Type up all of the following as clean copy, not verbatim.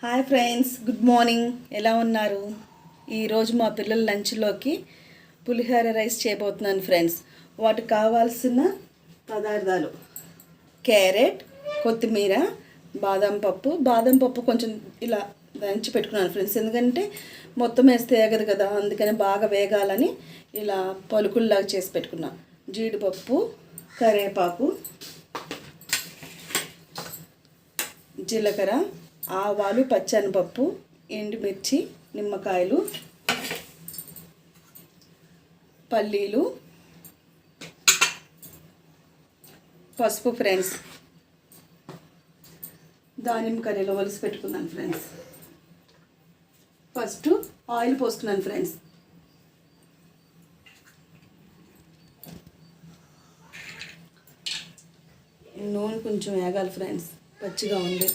Hi friends, good morning. ఎలా ఉన్నారు? ఈరోజు మా పిల్లల లంచ్లోకి పులిహోర రైస్ చేయబోతున్నాను ఫ్రెండ్స్. వాటికి కావాల్సిన పదార్థాలు: క్యారెట్, కొత్తిమీర, బాదం పప్పు కొంచెం ఇలా దంచి పెట్టుకున్నాను ఫ్రెండ్స్. ఎందుకంటే మొత్తం వేస్తే వేగదు కదా, అందుకని బాగా వేగాలని ఇలా పలుకుల్లాగా చేసి పెట్టుకున్నాను. జీడిపప్పు, కరివేపాకు, జీలకర్ర, ఆవాలు, పచ్చనిపప్పు, ఎండుమిర్చి, నిమ్మకాయలు, పల్లీలు, పసుపు ఫ్రెండ్స్. దానిమ్మకాయలు వలిసి పెట్టుకున్నాను ఫ్రెండ్స్. ఫస్ట్ ఆయిల్ పోసుకున్నాను ఫ్రెండ్స్. నూనె కొంచెం వేగాలి ఫ్రెండ్స్, పచ్చిగా ఉంది.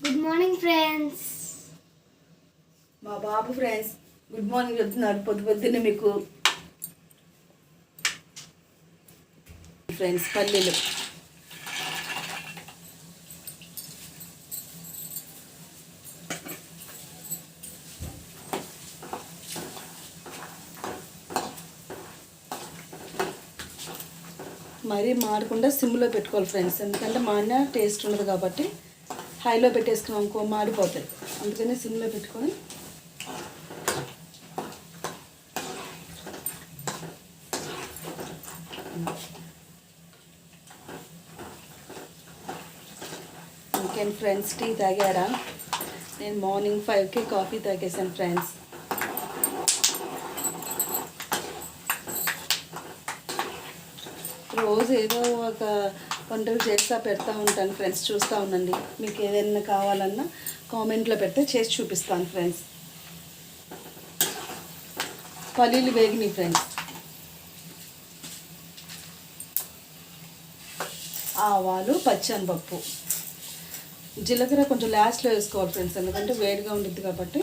Good morning friends. మా బాబు ఫ్రెండ్స్ గుడ్ మార్నింగ్ చెప్తున్నారు పొద్దున్నే మీకు ఫ్రెండ్స్. పల్లీలు, మరీ మాడకుండా సిమ్లో పెట్టుకోవాలి ఫ్రెండ్స్. ఎందుకంటే మాడిన టేస్ట్ ఉండదు కాబట్టి హైలో పెట్టేసుకున్నాం అనుకో మాడిపోతాయి. అందుకని సిమ్లో పెట్టుకొని ఇంకేం ఫ్రెండ్స్, టీ తాగారా? నేను మార్నింగ్ 5కి కాఫీ తాగేసాను ఫ్రెండ్స్. రోజు ఏదో ఒక వంటలు చేస్తా పెడతా ఉంటాను ఫ్రెండ్స్. చూస్తూ ఉండండి. మీకు ఏదైనా కావాలన్నా కామెంట్లో పెడితే చేసి చూపిస్తాను ఫ్రెండ్స్. పల్లీలు వేగినాయి ఫ్రెండ్స్. ఆవాలు, పచ్చనిపప్పు, జీలకర్ర కొంచెం లాస్ట్లో వేసుకోవాలి ఫ్రెండ్స్, ఎందుకంటే వేడిగా ఉంటుంది కాబట్టి.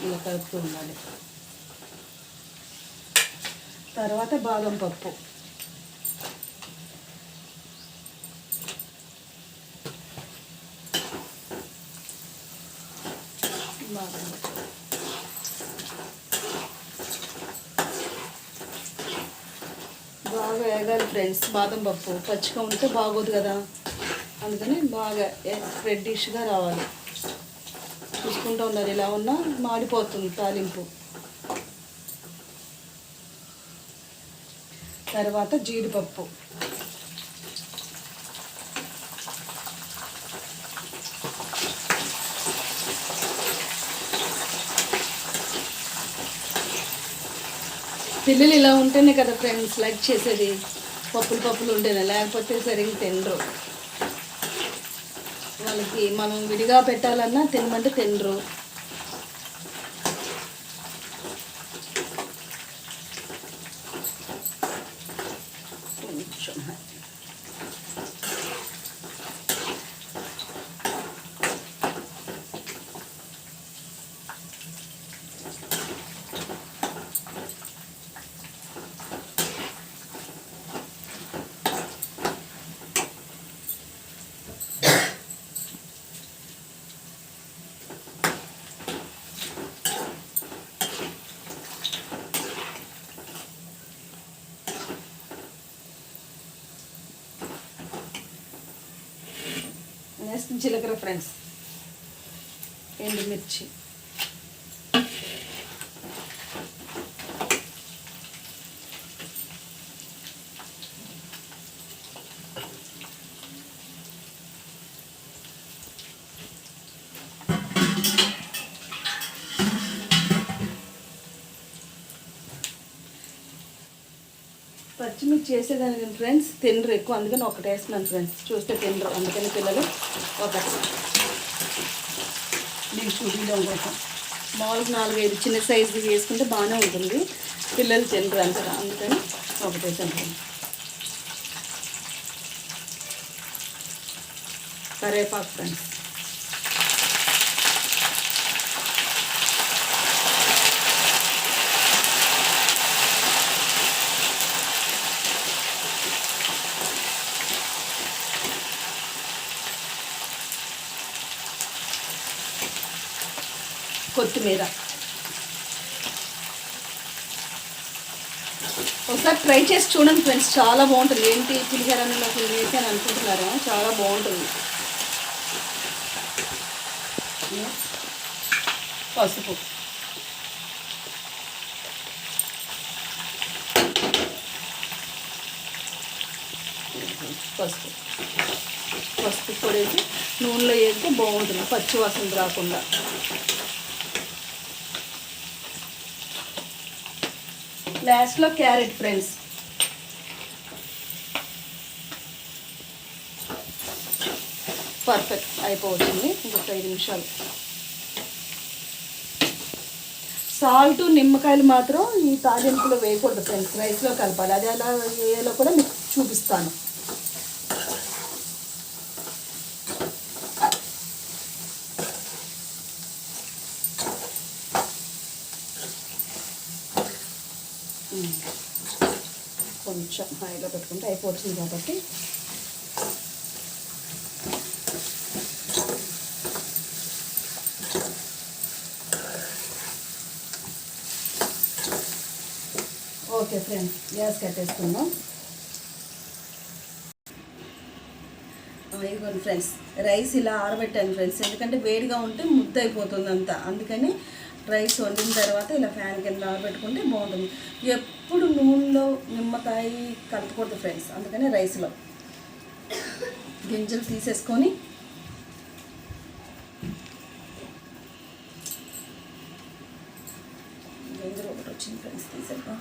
ఇలా కలుపుతూ ఉండాలి. తర్వాత బాదం పప్పు, బాగా వేగాలి ఫ్రెండ్స్. బాదం పప్పు పచ్చిగా ఉంటే బాగోదు కదా, అందుకని బాగా రెడ్డిష్గా రావాలి. చూసుకుంటూ ఉండాలి, ఇలా ఉన్నా మాడిపోతుంది తాలింపు. తర్వాత జీడిపప్పు, పిల్లలు ఇలా ఉంటేనే కదా ఫ్రెండ్స్ లైక్ చేసేది. పప్పులు ఉంటేనే, లేకపోతే సరిగ్గా తినరు. వాళ్ళకి మనం విడిగా పెట్టాలన్నా తినమంటే తినరు. నెక్స్ట్ జీలకర్ర ఫ్రెండ్స్, ఎండుమిర్చి, పచ్చిమిర్చి వేసేదానికి ఫ్రెండ్స్ తినరు ఎక్కువ, అందుకని ఒకటి వేస్తున్నాను ఫ్రెండ్స్. చూస్తే తినరు, అందుకని పిల్లలు ఒకటి నేను చూపించడం కోసం. మామూలుగా 4-5 చిన్న సైజు వేసుకుంటే బాగానే ఉంటుంది, పిల్లలు తినరు అంతగా, అందుకని ఒకటి వేసాను. కరివేపాకు ఫ్రెండ్స్, కొత్తిమీర. ఒకసారి ట్రై చేసి చూడండి ఫ్రెండ్స్, చాలా బాగుంటుంది. ఏంటి పులిహోర అన్నంలోకి వేసి అని అనుకుంటున్నారా? చాలా బాగుంటుంది. పసుపు, పసుపు పసుపు పొడేసి నూనెలో వేస్తే బాగుంటుంది, పచ్చి వాసన రాకుండా. లాస్ట్లో క్యారెట్ ఫ్రెండ్స్. పర్ఫెక్ట్ అయిపోతుంది. ఇంకొక 5 నిమిషాలు. సాల్ట్, నిమ్మకాయలు మాత్రం ఈ తాలింపులో వేయకూడదు ఫ్రెండ్స్, రైస్లో కలపాలి. అది ఎలా వేయాలో కూడా మీకు చూపిస్తాను. కొంచెం హాయిగా పెట్టుకుంటే అయిపోతుంది కాబట్టి. ఓకే ఫ్రెండ్స్, గ్యాస్ కట్టేసుకుందాం. ఇదిగోండి ఫ్రెండ్స్, రైస్ ఇలా ఆరబెట్టాను ఫ్రెండ్స్, ఎందుకంటే వేడిగా ఉంటే ముద్ద అయిపోతుంది అంతా. అందుకని రైస్ వండిన తర్వాత ఇలా ఫ్యాన్ కింద ఆరబెట్టుకుంటే బాగుంటుంది. ఎప్పుడు నూనెలో నిమ్మకాయ కలపకూడదు ఫ్రెండ్స్, అందుకని రైస్లో గింజలు తీసేసుకొని గింజలు ఒకటి వచ్చింది ఫ్రెండ్స్, తీసేద్దాం.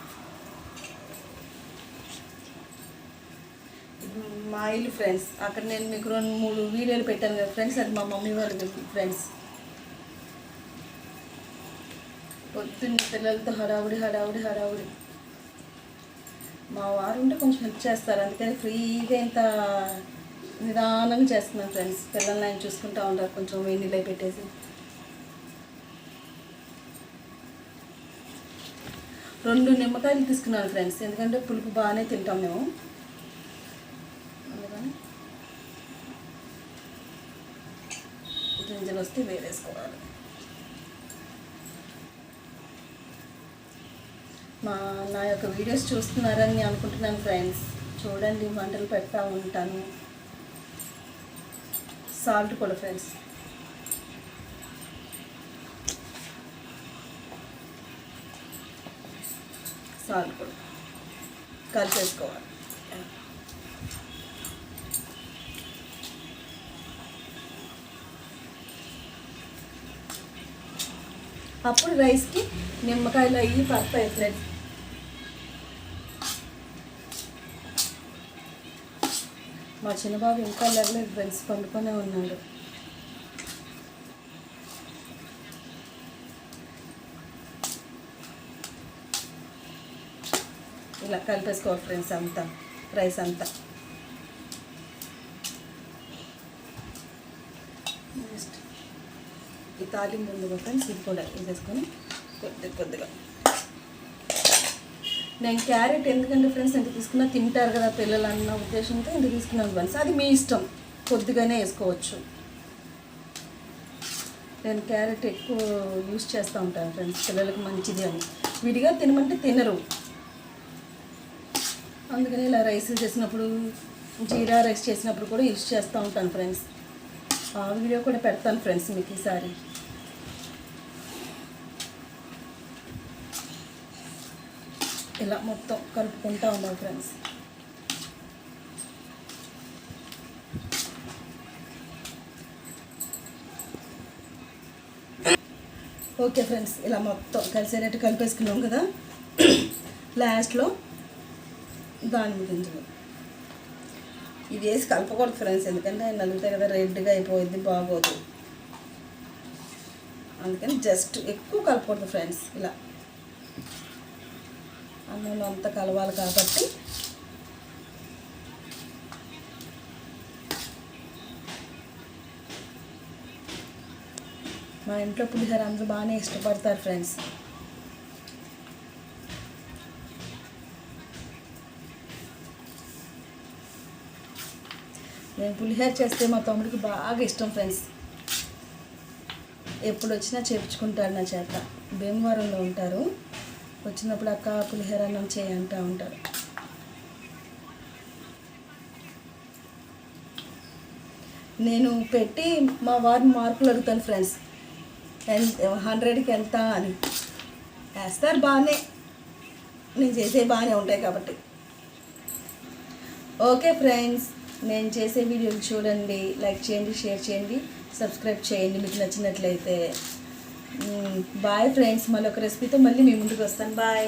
మా ఇల్లు ఫ్రెండ్స్, అక్కడ నేను మీకు 2-3 వీడియోలు పెట్టాను కదా ఫ్రెండ్స్, అది మా మమ్మీ వాళ్ళది ఫ్రెండ్స్. పొద్దున్న పిల్లలతో హడావుడి హడావుడి హడావుడి. మా వారు ఉంటే కొంచెం హెల్ప్ చేస్తారు, అందుకని ఫ్రీగా ఇంత నిదానంగా చేస్తున్నాను ఫ్రెండ్స్. పిల్లల్ని ఆయన చూసుకుంటూ ఉంటారు, కొంచెం వేడి నీళ్ళు పెట్టేసి. 2 నిమ్మకాయలు తీసుకున్నాను ఫ్రెండ్స్, ఎందుకంటే పులుపు బాగానే తింటాం మేము. అందుకని గింజలు వస్తే వేరేసుకోవాలి. నా యొక్క వీడియోస్ చూస్తున్నారని అనుకుంటున్నాను ఫ్రెండ్స్. చూడండి, వంటలు పెడతా ఉంటాను. సాల్ట్ కూడా ఫ్రెండ్స్, సాల్ట్ కూడా కలిపేసుకోవాలి. అప్పుడు రైస్కి నిమ్మకాయలు అయ్యి పడతాయి ఫ్రెండ్స్. మా చిన్నబాబు ఇంకా లేవలేదు ఫ్రెండ్స్, పండుకొనే ఉన్నాడు. ఇలా కలిపేసుకోవాలి ఫ్రెండ్స్ అంతా, రైస్ అంతా. నెక్స్ట్ ఈ తాలింపు ఉంది కదా ఫ్రెండ్స్, ఇది కూడా వేసేసుకొని కొద్దిగా. నేను క్యారెట్ ఎందుకంటే ఫ్రెండ్స్ ఎంత తీసుకున్నా తింటారు కదా పిల్లలు అన్న ఉద్దేశంతో ఎంత తీసుకున్నాను ఫ్రెండ్స్. అది మీ ఇష్టం, కొద్దిగానే వేసుకోవచ్చు. నేను క్యారెట్ ఎక్కువ యూస్ చేస్తూ ఉంటాను ఫ్రెండ్స్, పిల్లలకి మంచిది అని. విడిగా తినమంటే తినరు, అందుకని ఇలా రైస్ చేసినప్పుడు, జీరా రైస్ చేసినప్పుడు కూడా యూస్ చేస్తూ ఉంటాను ఫ్రెండ్స్. ఆ వీడియో కూడా పెడతాను ఫ్రెండ్స్ మీకు ఈసారి. ఇలా మొత్తం కలుపుకుంటూ ఉండాలి ఫ్రెండ్స్. ఓకే ఫ్రెండ్స్, ఇలా మొత్తం కలిసేటట్టు కలిపేసుకున్నాం కదా. లాస్ట్లో దానిమ్మ గింజలు ఇది వేసి కలపకూడదు ఫ్రెండ్స్, ఎందుకంటే నలుగుతాయి కదా, రెడ్గా అయిపోయింది, బాగోదు. అందుకని జస్ట్ ఎక్కువ కలపకూడదు ఫ్రెండ్స్. ఇలా అన్నంలో అంతా కలవాలి కాబట్టి మా ఇంట్లో పులిహోర అందరూ బాగానే ఇష్టపడతారు ఫ్రెండ్స్. నేను పులిహోర చేస్తే మా తమ్ముడికి బాగా ఇష్టం ఫ్రెండ్స్. ఎప్పుడు వచ్చినా చేపించుకుంటాడు నా చేత. భీమవరంలో ఉంటారు. వచ్చినప్పుడు అక్క పులిహోర అన్నం చేయి అంటూ ఉంటారు. నేను పెట్టి మా వారిని మార్కులు అడుగుతాను ఫ్రెండ్స్, 100కి ఎంత అని. వేస్తారు బాగానే, నేను చేసే బాగానే ఉంటాయి కాబట్టి. ఓకే ఫ్రెండ్స్, నేను చేసే వీడియోలు చూడండి, లైక్ చేయండి, షేర్ చేయండి, సబ్స్క్రైబ్ చేయండి మీకు నచ్చినట్లయితే. బాయ్ ఫ్రెండ్స్, మళ్ళీ ఒక రెసిపీతో మళ్ళీ మీ ముందుకు వస్తాను. బాయ్.